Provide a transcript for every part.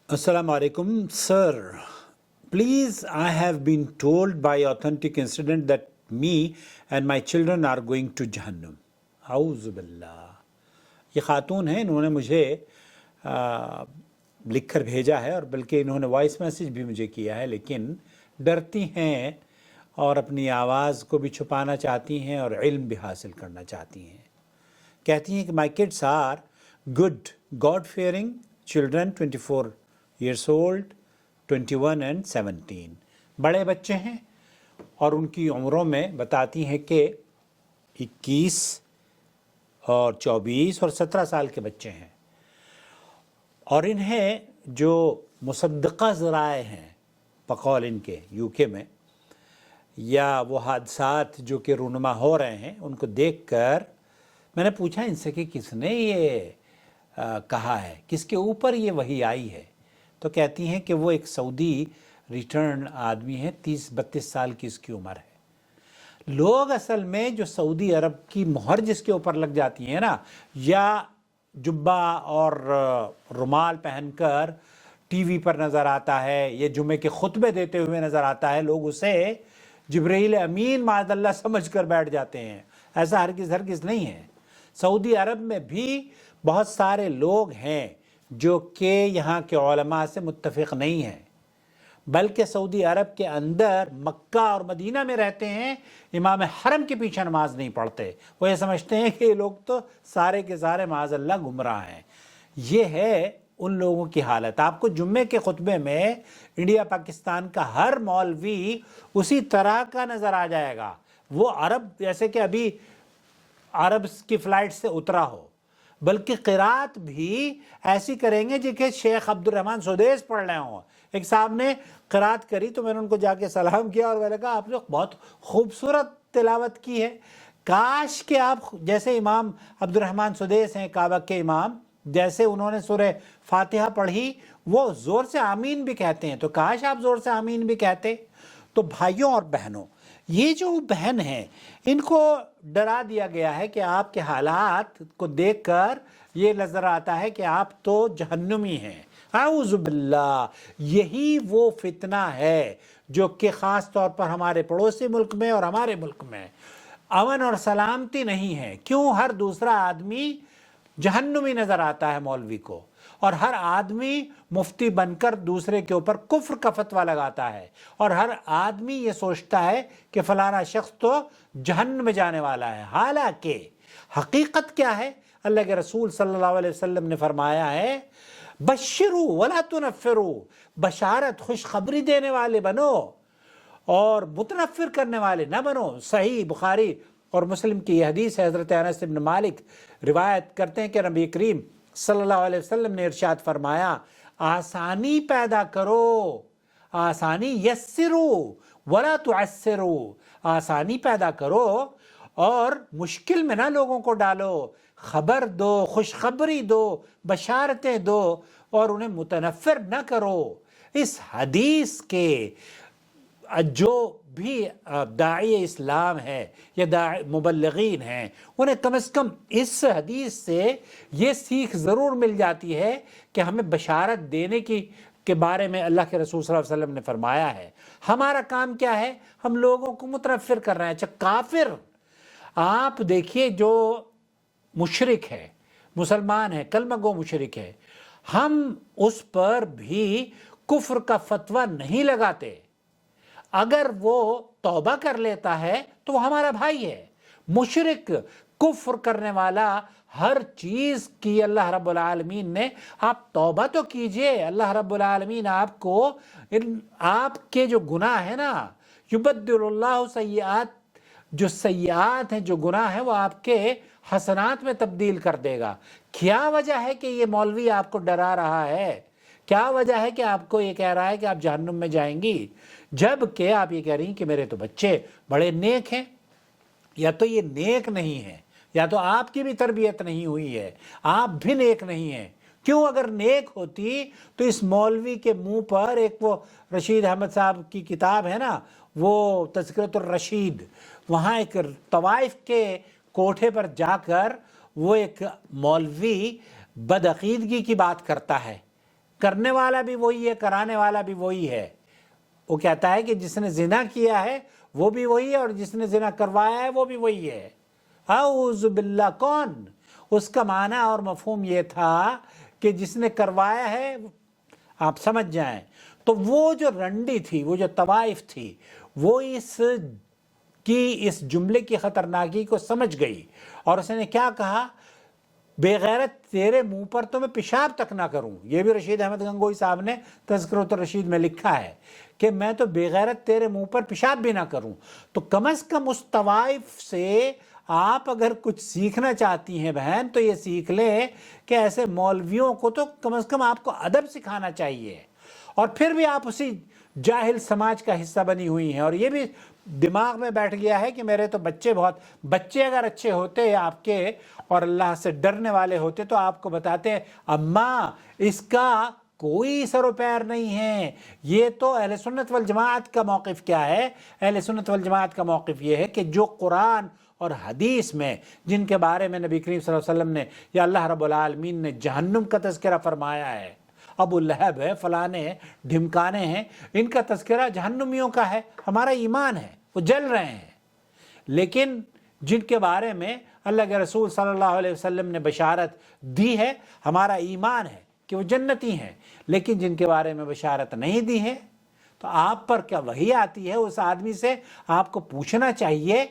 Assalamu alaikum, sir. Please, I have been told by authentic incident that me and my children are going to Jahannam. Auzu billah. یہ خاتون ہیں، انہوں نے مجھے لکھ کر بھیجا ہے اور بلکہ انہوں نے وائس میسیج بھی مجھے کیا ہے، لیکن ڈرتی ہیں اور اپنی آواز کو بھی چھپانا چاہتی ہیں اور علم بھی حاصل کرنا چاہتی ہیں۔ کہتی ہیں کہ my kids are good, God-fearing children, 24 years old, 21 and 17۔ بڑے بچے ہیں اور ان کی عمروں میں بتاتی ہیں کہ 21 اور 24 اور 17 سال کے بچے ہیں، اور انہیں جو مصدقہ ذرائع ہیں بقول ان کے یو کے میں، یا وہ حادثات جو کہ رونما ہو رہے ہیں ان کو دیکھ کر میں نے پوچھا ان سے کہ کس نے یہ کہا ہے، کس کے اوپر یہ وحی آئی ہے؟ تو کہتی ہیں کہ وہ ایک سعودی ریٹرن آدمی ہے، 30-32 سال کی اس کی عمر ہے۔ لوگ اصل میں جو سعودی عرب کی مہر جس کے اوپر لگ جاتی ہیں نا، یا جبہ اور رومال پہن کر ٹی وی پر نظر آتا ہے یا جمعے کے خطبے دیتے ہوئے نظر آتا ہے، لوگ اسے جبرائیل امین معاذ اللہ سمجھ کر بیٹھ جاتے ہیں۔ ایسا ہرگز نہیں ہے۔ سعودی عرب میں بھی بہت سارے لوگ ہیں جو کہ یہاں کے علماء سے متفق نہیں ہیں، بلکہ سعودی عرب کے اندر مکہ اور مدینہ میں رہتے ہیں، امام حرم کے پیچھے نماز نہیں پڑھتے۔ وہ یہ سمجھتے ہیں کہ یہ لوگ تو سارے کے سارے معاذ اللہ گمراہ ہیں۔ یہ ہے ان لوگوں کی حالت۔ آپ کو جمعے کے خطبے میں انڈیا پاکستان کا ہر مولوی اسی طرح کا نظر آ جائے گا، وہ عرب جیسے کہ ابھی عرب کی فلائٹ سے اترا ہو، بلکہ قرات بھی ایسی کریں گے کہ شیخ عبد الرحمن سدیس پڑھ رہے ہوں۔ ایک صاحب نے قرات کری تو میں نے ان کو جا کے سلام کیا اور میں نے کہا آپ نے بہت خوبصورت تلاوت کی ہے، کاش کہ آپ جیسے امام عبد الرحمن سدیس ہیں کعبہ کے امام، جیسے انہوں نے سورہ فاتحہ پڑھی وہ زور سے آمین بھی کہتے ہیں، تو کاش آپ زور سے آمین بھی کہتے۔ تو بھائیوں اور بہنوں، یہ جو بہن ہیں ان کو ڈرا دیا گیا ہے کہ آپ کے حالات کو دیکھ کر یہ نظر آتا ہے کہ آپ تو جہنمی ہیں۔ اعوذ باللہ، یہی وہ فتنہ ہے جو کہ خاص طور پر ہمارے پڑوسی ملک میں اور ہمارے ملک میں امن اور سلامتی نہیں ہے۔ کیوں؟ ہر دوسرا آدمی جہنمی نظر آتا ہے مولوی کو، اور ہر آدمی مفتی بن کر دوسرے کے اوپر کفر کا فتویٰ لگاتا ہے، اور ہر آدمی یہ سوچتا ہے کہ فلانا شخص تو جہنم میں جانے والا ہے۔ حالانکہ حقیقت کیا ہے؟ اللہ کے رسول صلی اللہ علیہ وسلم نے فرمایا ہے بشروا ولا تنفروا، بشارت خوشخبری دینے والے بنو اور متنفر کرنے والے نہ بنو۔ صحیح بخاری اور مسلم کی یہ حدیث ہے، حضرت انس بن مالک روایت کرتے ہیں کہ نبی کریم صلی اللہ علیہ وسلم نے ارشاد فرمایا آسانی پیدا کرو، آسانی یسرو ولا تعسرو، آسانی پیدا کرو اور مشکل میں نہ لوگوں کو ڈالو، خبر دو، خوشخبری دو، بشارتیں دو اور انہیں متنفر نہ کرو۔ اس حدیث کے جو بھی داعی اسلام ہے یا مبلغین ہیں انہیں کم از کم اس حدیث سے یہ سیکھ ضرور مل جاتی ہے کہ ہمیں بشارت دینے کے بارے میں اللہ کے رسول صلی اللہ علیہ وسلم نے فرمایا ہے۔ ہمارا کام کیا ہے؟ ہم لوگوں کو متنفر کر رہے ہیں۔ اچھا کافر، آپ دیکھیے جو مشرک ہے، مسلمان ہے، کلمہ گو مشرک ہے، ہم اس پر بھی کفر کا فتویٰ نہیں لگاتے۔ اگر وہ توبہ کر لیتا ہے تو وہ ہمارا بھائی ہے۔ مشرک، کفر کرنے والا، ہر چیز کی اللہ رب العالمین نے آپ توبہ تو کیجئے، اللہ رب العالمین آپ کو آپ کے جو گناہ ہے نا، یبدل اللہ سیئات، جو سیئات ہیں، جو گناہ ہیں، وہ آپ کے حسنات میں تبدیل کر دے گا۔ کیا وجہ ہے کہ یہ مولوی آپ کو ڈرا رہا ہے؟ کیا وجہ ہے کہ آپ کو یہ کہہ رہا ہے کہ آپ جہنم میں جائیں گی، جب کہ آپ یہ کہہ رہی ہیں کہ میرے تو بچے بڑے نیک ہیں؟ یا تو یہ نیک نہیں ہے، یا تو آپ کی بھی تربیت نہیں ہوئی ہے، آپ بھی نیک نہیں ہیں۔ کیوں؟ اگر نیک ہوتی تو اس مولوی کے منہ پر ایک وہ رشید احمد صاحب کی کتاب ہے نا، وہ تذکرۃ الرشید، وہاں ایک طوائف کے کوٹھے پر جا کر وہ ایک مولوی بدعقیدگی کی بات کرتا ہے کرنے والا بھی وہی ہے، کرانے والا بھی وہی ہے۔ وہ کہتا ہے کہ جس نے زنا کیا ہے وہ بھی وہی ہے اور جس نے زنا کروایا ہے وہ بھی وہی ہے۔ اعوذ باللہ، کون؟ اس کا معنی اور مفہوم یہ تھا کہ جس نے کروایا ہے، آپ سمجھ جائیں۔ تو وہ جو رنڈی تھی، وہ جو طوائف تھی، وہ اس جملے کی خطرناکی کو سمجھ گئی اور اس نے کیا کہا؟ بے غیرت تیرے منہ پر تو میں پیشاب تک نہ کروں۔ یہ بھی رشید احمد گنگوئی صاحب نے تذکرۃ الرشید میں لکھا ہے کہ میں تو بے غیرت تیرے منہ پر پیشاب بھی نہ کروں۔ تو کم از کم اس طوائف سے آپ اگر کچھ سیکھنا چاہتی ہیں بہن تو یہ سیکھ لیں کہ ایسے مولویوں کو تو کم از کم آپ کو ادب سکھانا چاہیے، اور پھر بھی آپ اسی جاہل سماج کا حصہ بنی ہوئی ہیں۔ اور یہ بھی دماغ میں بیٹھ گیا ہے کہ میرے تو بچے اگر اچھے ہوتے آپ کے اور اللہ سے ڈرنے والے ہوتے تو آپ کو بتاتے اماں اس کا کوئی سر و پیر نہیں ہے۔ یہ تو اہل سنت والجماعت کا موقف کیا ہے؟ اہل سنت والجماعت کا موقف یہ ہے کہ جو قرآن اور حدیث میں جن کے بارے میں نبی کریم صلی اللہ علیہ وسلم نے یا اللہ رب العالمین نے جہنم کا تذکرہ فرمایا ہے، ابو لہب ہے، فلانے ہیں، ڈھمکانے ہیں، ان کا تذکرہ جہنمیوں کا ہے، ہمارا ایمان ہے وہ جل رہے ہیں۔ لیکن جن کے بارے میں اللہ کے رسول صلی اللہ علیہ وسلم نے بشارت دی ہے، ہمارا ایمان ہے کہ وہ جنتی ہیں، لیکن جن کے بارے میں بشارت نہیں دی ہے تو آپ پر کیا وحی آتی ہے؟ اس آدمی سے آپ کو پوچھنا چاہیے،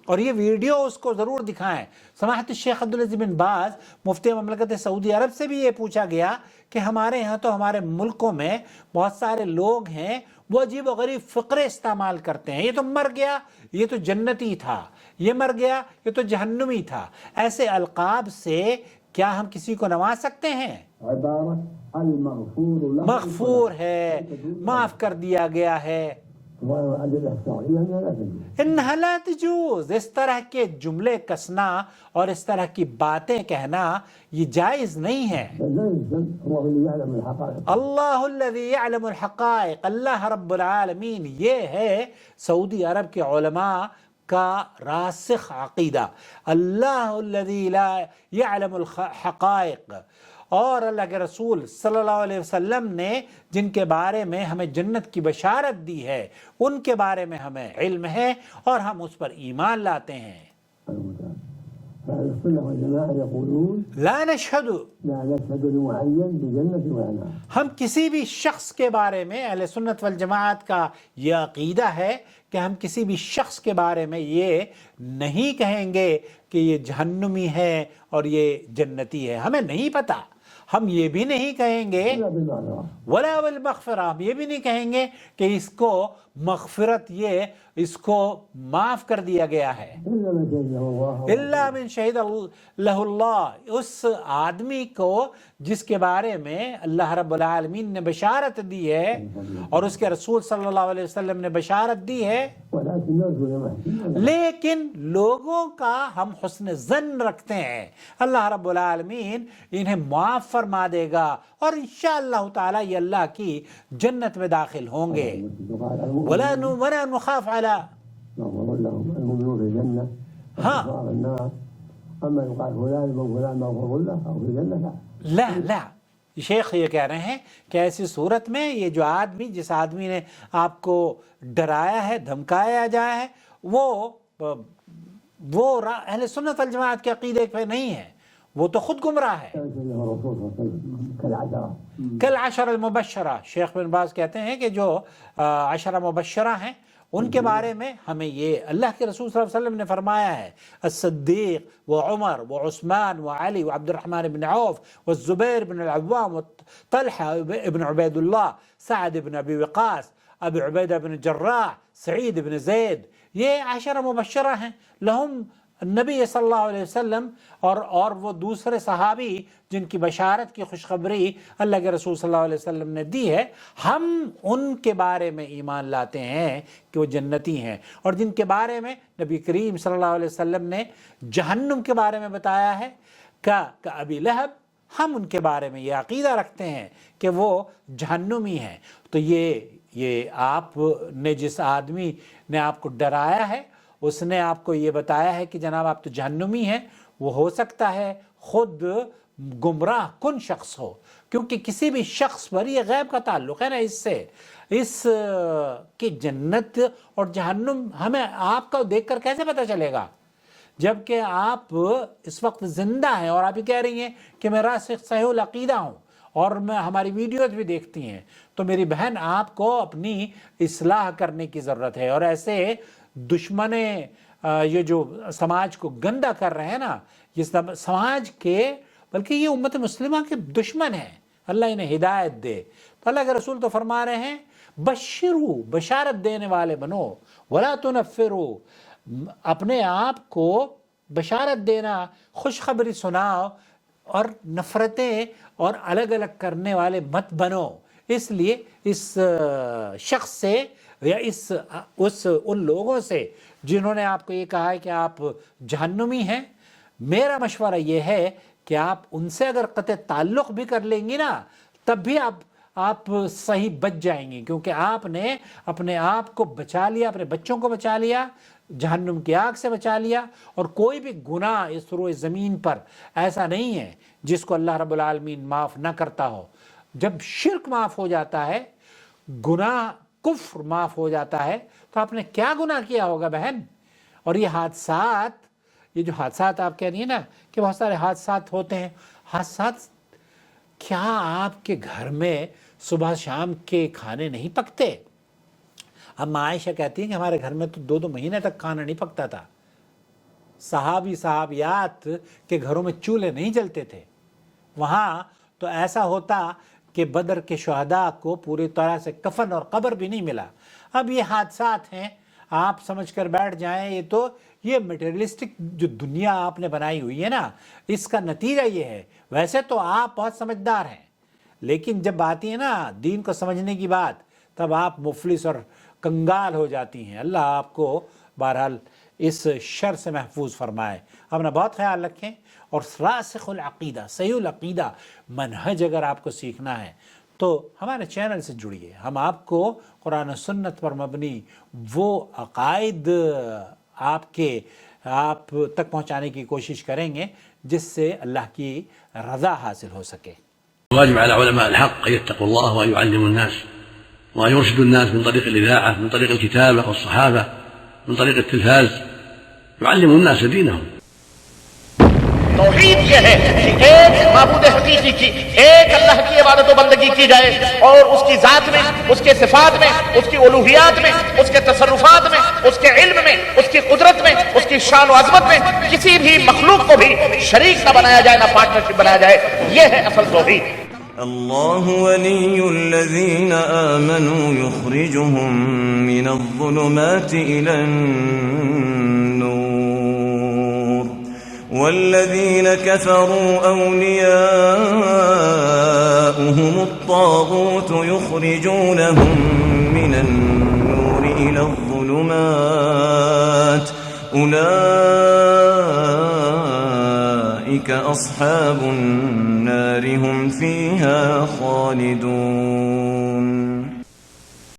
اور یہ ویڈیو اس کو ضرور دکھائیں۔ سماحت الشیخ عبدالعزیز بن باز مفتی مملکت سعودی عرب سے بھی یہ پوچھا گیا کہ ہمارے ہاں تو ہمارے ملکوں میں بہت سارے لوگ ہیں وہ عجیب و غریب فقرے استعمال کرتے ہیں، یہ تو مر گیا یہ تو جنتی تھا، یہ مر گیا یہ تو جہنمی تھا۔ ایسے القاب سے کیا ہم کسی کو نواز سکتے ہیں؟ مغفور ہے، معاف کر دیا گیا ہے۔ انہا لا تجوز، اس طرح کے جملے کسنا اور اس طرح کی باتیں کہنا یہ جائز نہیں ہے۔ اللہ الذی یعلم الحقائق، اللہ رب العالمین، یہ ہے سعودی عرب کے علماء کا راسخ عقیدہ، اللہ الذی لا یعلم الحقائق۔ اور اللہ کے رسول صلی اللہ علیہ وسلم نے جن کے بارے میں ہمیں جنت کی بشارت دی ہے ان کے بارے میں ہمیں علم ہے اور ہم اس پر ایمان لاتے ہیں۔ لا نشہد، ہم کسی بھی شخص کے بارے میں، اہل سنت والجماعت کا یہ عقیدہ ہے کہ ہم کسی بھی شخص کے بارے میں یہ نہیں کہیں گے کہ یہ جہنمی ہے اور یہ جنتی ہے، ہمیں نہیں پتہ۔ ہم یہ بھی نہیں کہیں گے ولا بالمغفرہ، ہم یہ بھی نہیں کہیں گے کہ اس کو مغفرت، یہ اس کو معاف کر دیا گیا ہے۔ الا من شہد لہ اللہ، اس آدمی کو جس کے بارے میں اللہ رب العالمین نے بشارت دی ہے اور اس کے رسول صلی اللہ علیہ وسلم نے بشارت دی ہے، لیکن لوگوں کا ہم حسن ظن رکھتے ہیں اللہ رب العالمین انہیں معاف فرما دے گا اور انشاءاللہ تعالی یہ اللہ کی جنت میں داخل ہوں گے۔ ولا نخاف علی، ہاں لا شیخ یہ کہہ رہے ہیں کہ ایسی صورت میں یہ جو آدمی، جس آدمی نے آپ کو ڈرایا ہے، دھمکایا جائے ہے، وہ اہل سنت والجماعت کے عقیدے پہ نہیں ہے، وہ تو خود گمراہ ہے۔ کل عشر المبشرہ، شیخ بن باز کہتے ہیں کہ جو عشرہ مبشرہ ہیں ان کے بارے میں ہمیں یہ اللہ کے رسول صلی اللہ علیہ وسلم نے فرمایا ہے، الصدیق و عمر و عثمان و علی و عبد الرحمن بن عوف و الزبیر بن العوام و طلحہ ابن عبید اللہ، سعد بن ابی وقاص، ابی عبیدہ بن جراح، سعید بن زید، یہ عشرہ مبشرہ ہیں، لہم نبی صلی اللہ علیہ وسلم اور وہ دوسرے صحابی جن کی بشارت کی خوشخبری اللہ کے رسول صلی اللہ علیہ وسلم نے دی ہے، ہم ان کے بارے میں ایمان لاتے ہیں کہ وہ جنتی ہیں، اور جن کے بارے میں نبی کریم صلی اللہ علیہ وسلم نے جہنم کے بارے میں بتایا ہے کہ ابی لہب، ہم ان کے بارے میں یہ عقیدہ رکھتے ہیں کہ وہ جہنمی ہیں۔ تو یہ آپ نے جس آدمی نے آپ کو ڈرایا ہے، اس نے آپ کو یہ بتایا ہے کہ جناب آپ تو جہنمی ہیں، وہ ہو سکتا ہے خود گمراہ کن شخص ہو، کیونکہ کسی بھی شخص پر یہ غیب کا تعلق ہے نا اس سے، اس کی جنت اور جہنم ہمیں آپ کا دیکھ کر کیسے پتہ چلے گا جبکہ آپ اس وقت زندہ ہیں اور آپ یہ کہہ رہی ہیں کہ میں راسخ صحیح العقیدہ ہوں اور میں ہماری ویڈیوز بھی دیکھتی ہیں. تو میری بہن آپ کو اپنی اصلاح کرنے کی ضرورت ہے. اور ایسے دشمن یہ جو سماج کو گندا کر رہے ہیں نا، یہ سماج کے بلکہ یہ امت مسلمہ کے دشمن ہیں، اللہ انہیں ہدایت دے. تو اللہ کے رسول تو فرما رہے ہیں بشرو، بشارت دینے والے بنو، ولا تنفرو، اپنے آپ کو بشارت دینا، خوشخبری سناؤ، اور نفرتیں اور الگ الگ کرنے والے مت بنو. اس لیے اس شخص سے یا ان لوگوں سے جنہوں نے آپ کو یہ کہا ہے کہ آپ جہنمی ہیں، میرا مشورہ یہ ہے کہ آپ ان سے اگر قطع تعلق بھی کر لیں گی نا تب بھی آپ صحیح بچ جائیں گے، کیونکہ آپ نے اپنے آپ کو بچا لیا، اپنے بچوں کو بچا لیا، جہنم کی آگ سے بچا لیا. اور کوئی بھی گناہ اس روئے زمین پر ایسا نہیں ہے جس کو اللہ رب العالمین معاف نہ کرتا ہو. جب شرک معاف ہو جاتا ہے، گناہ کفر معاف ہو جاتا ہے، تو آپ نے کیا گناہ کیا ہوگا بہن. اور یہ حادثات، یہ جو حادثات آپ کہہ رہی ہیں نا کہ بہت سارے حادثات ہوتے ہیں، حادثات کیا آپ کے گھر میں صبح شام کے کھانے نہیں پکتے؟ اب عائشہ کہتی ہیں کہ ہمارے گھر میں تو 2 مہینے تک کھانا نہیں پکتا تھا. صحابیات کے گھروں میں چولہے نہیں جلتے تھے. وہاں تو ایسا ہوتا کہ بدر کے شہداء کو پوری طرح سے کفن اور قبر بھی نہیں ملا. اب یہ حادثات ہیں، آپ سمجھ کر بیٹھ جائیں یہ میٹیریلسٹک جو دنیا آپ نے بنائی ہوئی ہے نا، اس کا نتیجہ یہ ہے. ویسے تو آپ بہت سمجھدار ہیں، لیکن جب آتی ہے نا دین کو سمجھنے کی بات تب آپ مفلس اور کنگال ہو جاتی ہیں. اللہ آپ کو بہرحال اس شر سے محفوظ فرمائے. اپنا بہت خیال رکھیں، اور راسخ العقیدہ، صحیح العقیدہ منہج اگر آپ کو سیکھنا ہے تو ہمارے چینل سے جڑیے. ہم آپ کو قرآن و سنت پر مبنی وہ عقائد آپ تک پہنچانے کی کوشش کریں گے جس سے اللہ کی رضا حاصل ہو سکے. واجب على علماء الحق أن يتقوا الله وأن يعلموا الناس وأن يرشدوا الناس من طريق الإذاعة، من طريق الكتابة والصحافة، من طريق التلفاز، يعلموا الناس دينهم. توحید یہ ہے کہ ایک معبود حقیقی کی، ایک اللہ کی عبادت و بندگی کی جائے، اور اس کی ذات میں، اس کے صفات میں، اس کی الوہیات میں، اس کے تصرفات میں، اس کے علم میں، اس کی قدرت میں، اس کی شان و عظمت میں کسی بھی مخلوق کو بھی شریک نہ بنایا جائے، نہ پارٹنرشپ بنایا جائے. یہ ہے اصل توحید. اللہ ولی الذین آمنوا یخرجهم من الظلمات إلى النور والذین كفروا أولیاؤهم الطاغوت یخرجونهم من النور إلى الظلمات أولئك أصحاب النار هم فيها خالدون.